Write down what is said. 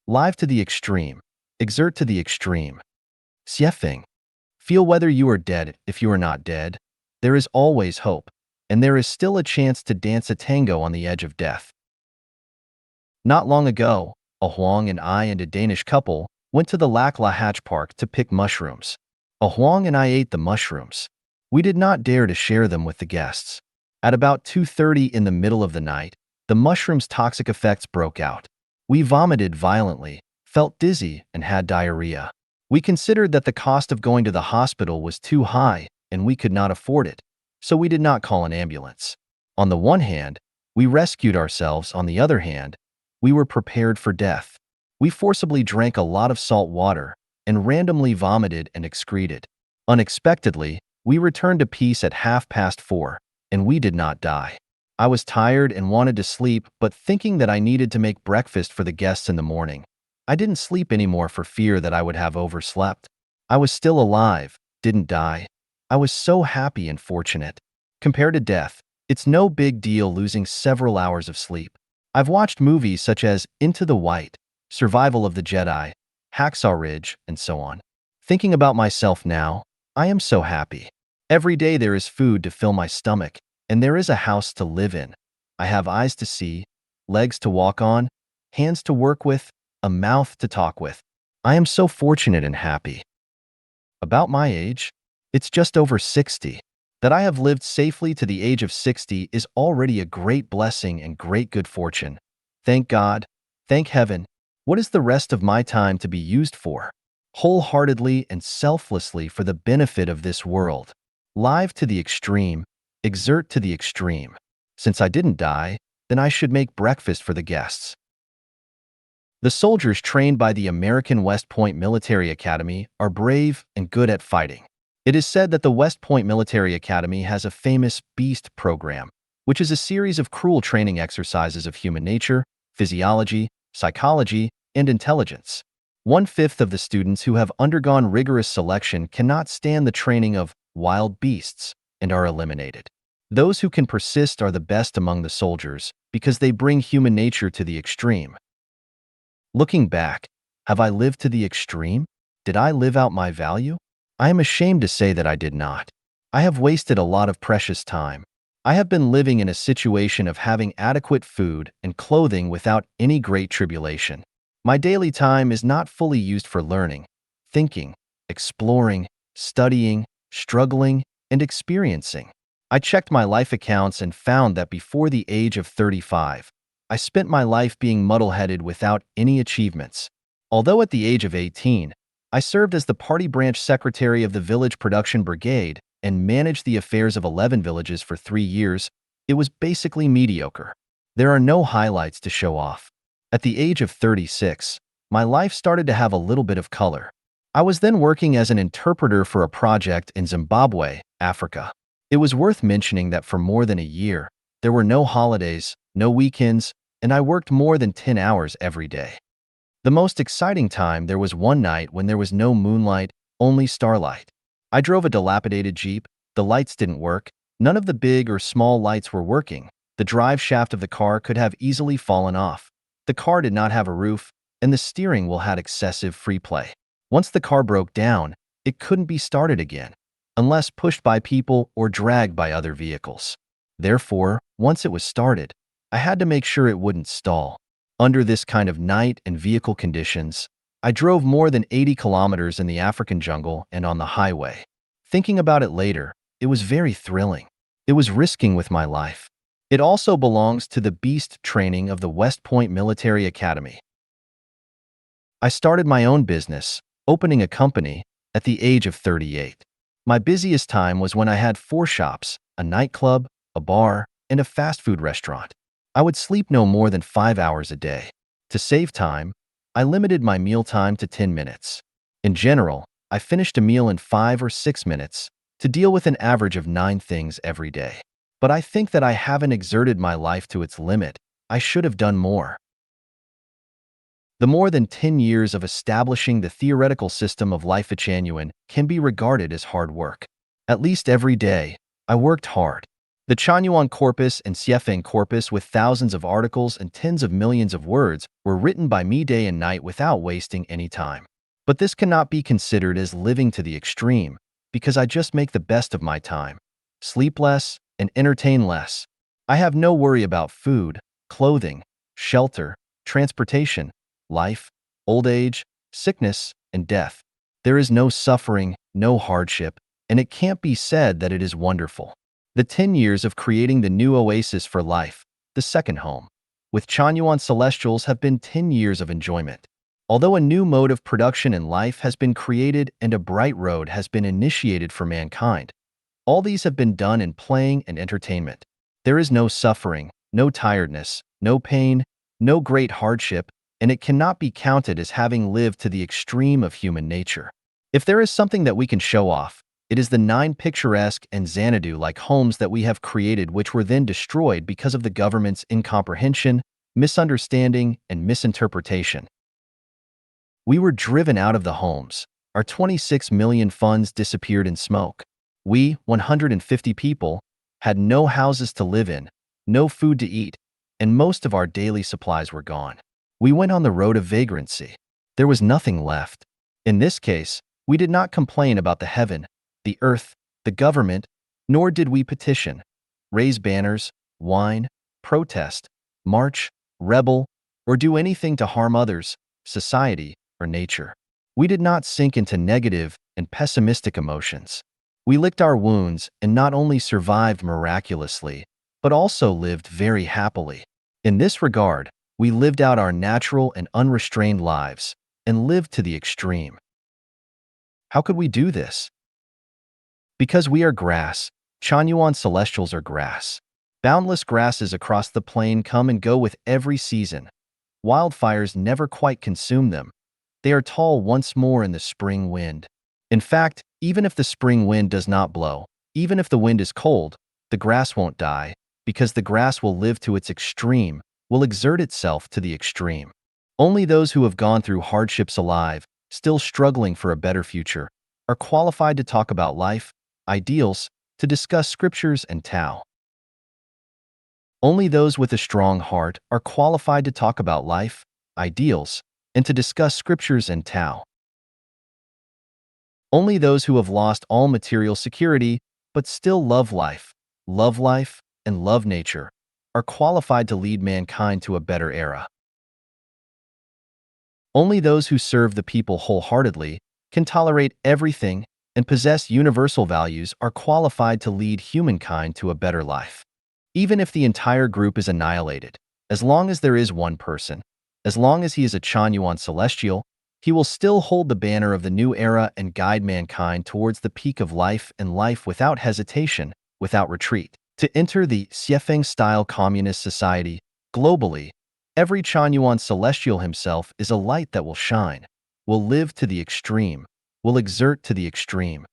Live to the extreme. Exert to the extreme. Xiefeng. Feel whether you are dead if you are not dead. There is always hope, and there is still a chance to dance a tango on the edge of death. Not long ago, a Huang and I and a Danish couple went to the Lac La Hatch Park to pick mushrooms. A Huang and I ate the mushrooms. We did not dare to share them with the guests. At about 2:30 in the middle of the night, the mushroom's toxic effects broke out. We vomited violently, felt dizzy, and had diarrhea. We considered that the cost of going to the hospital was too high and we could not afford it, so we did not call an ambulance. On the one hand, we rescued ourselves. On the other hand, we were prepared for death. We forcibly drank a lot of salt water and randomly vomited and excreted. Unexpectedly, we returned to peace at 4:30, and we did not die. I was tired and wanted to sleep, but thinking that I needed to make breakfast for the guests in the morning, I didn't sleep anymore for fear that I would have overslept. I was still alive, didn't die. I was so happy and fortunate. Compared to death, it's no big deal losing several hours of sleep. I've watched movies such as Into the White, Survival of the Jedi, Hacksaw Ridge, and so on. Thinking about myself now, I am so happy. Every day there is food to fill my stomach, and there is a house to live in. I have eyes to see, legs to walk on, hands to work with, a mouth to talk with. I am so fortunate and happy. About my age, it's just over 60. That I have lived safely to the age of 60 is already a great blessing and great good fortune. Thank God, thank heaven. What is the rest of my time to be used for? Wholeheartedly and selflessly for the benefit of this world. Live to the extreme, exert to the extreme. Since I didn't die, then I should make breakfast for the guests. The soldiers trained by the American West Point Military Academy are brave and good at fighting. It is said that the West Point Military Academy has a famous BEAST program, which is a series of cruel training exercises of human nature, physiology, psychology, and intelligence. 1/5 of the students who have undergone rigorous selection cannot stand the training of wild beasts and are eliminated. Those who can persist are the best among the soldiers because they bring human nature to the extreme. Looking back, have I lived to the extreme? Did I live out my value? I am ashamed to say that I did not. I have wasted a lot of precious time. I have been living in a situation of having adequate food and clothing without any great tribulation. My daily time is not fully used for learning, thinking, exploring, studying, struggling, and experiencing. I checked my life accounts and found that before the age of 35, I spent my life being muddle-headed without any achievements. Although at the age of 18, I served as the party branch secretary of the Village Production Brigade and managed the affairs of 11 villages for 3 years, it was basically mediocre. There are no highlights to show off. At the age of 36, my life started to have a little bit of color. I was then working as an interpreter for a project in Zimbabwe, Africa. It was worth mentioning that for more than a year, there were no holidays, no weekends, and I worked more than 10 hours every day. The most exciting time there was one night when there was no moonlight, only starlight. I drove a dilapidated Jeep, the lights didn't work, none of the big or small lights were working, the drive shaft of the car could have easily fallen off. The car did not have a roof, and the steering wheel had excessive free play. Once the car broke down, it couldn't be started again, unless pushed by people or dragged by other vehicles. Therefore, once it was started, I had to make sure it wouldn't stall. Under this kind of night and vehicle conditions, I drove more than 80 kilometers in the African jungle and on the highway. Thinking about it later, it was very thrilling. It was risking with my life. It also belongs to the BEAST training of the West Point Military Academy. I started my own business, opening a company, at the age of 38. My busiest time was when I had 4 shops, a nightclub, a bar, and a fast food restaurant. I would sleep no more than 5 hours a day. To save time, I limited my meal time to 10 minutes. In general, I finished a meal in 5 or 6 minutes to deal with an average of 9 things every day. But I think that I haven't exerted my life to its limit. I should have done more. The more than 10 years of establishing the theoretical system of life genuine can be regarded as hard work. At least every day, I worked hard. The Chanyuan corpus and Xiefeng corpus, with thousands of articles and tens of millions of words, were written by me day and night without wasting any time. But this cannot be considered as living to the extreme, because I just make the best of my time, sleep less, and entertain less. I have no worry about food, clothing, shelter, transportation, life, old age, sickness, and death. There is no suffering, no hardship, and it can't be said that it is wonderful. The 10 years of creating the new oasis for life, the second home, with Chanyuan Celestials have been 10 years of enjoyment. Although a new mode of production and life has been created and a bright road has been initiated for mankind, all these have been done in playing and entertainment. There is no suffering, no tiredness, no pain, no great hardship, and it cannot be counted as having lived to the extreme of human nature. If there is something that we can show off, it is the 9 picturesque and Xanadu-like homes that we have created, which were then destroyed because of the government's incomprehension, misunderstanding, and misinterpretation. We were driven out of the homes. Our 26 million funds disappeared in smoke. We, 150 people, had no houses to live in, no food to eat, and most of our daily supplies were gone. We went on the road of vagrancy. There was nothing left. In this case, we did not complain about the heaven, the earth, the government, nor did we petition, raise banners, whine, protest, march, rebel, or do anything to harm others, society, or nature. We did not sink into negative and pessimistic emotions. We licked our wounds and not only survived miraculously, but also lived very happily. In this regard, we lived out our natural and unrestrained lives and lived to the extreme. How could we do this? Because we are grass, Chanyuan Celestials are grass. Boundless grasses across the plain come and go with every season. Wildfires never quite consume them. They are tall once more in the spring wind. In fact, even if the spring wind does not blow, even if the wind is cold, the grass won't die, because the grass will live to its extreme, will exert itself to the extreme. Only those who have gone through hardships alive, still struggling for a better future, are qualified to talk about life, ideals, to discuss scriptures and Tao. Only those with a strong heart are qualified to talk about life, ideals, and to discuss scriptures and Tao. Only those who have lost all material security, but still love life, and love nature, are qualified to lead mankind to a better era. Only those who serve the people wholeheartedly, can tolerate everything, and possess universal values are qualified to lead humankind to a better life. Even if the entire group is annihilated, as long as there is one person, as long as he is a Chanyuan Celestial, he will still hold the banner of the new era and guide mankind towards the peak of life and life without hesitation, without retreat. To enter the Xiefeng-style communist society, globally, every Chanyuan Celestial himself is a light that will shine, will live to the extreme, will exert to the extreme,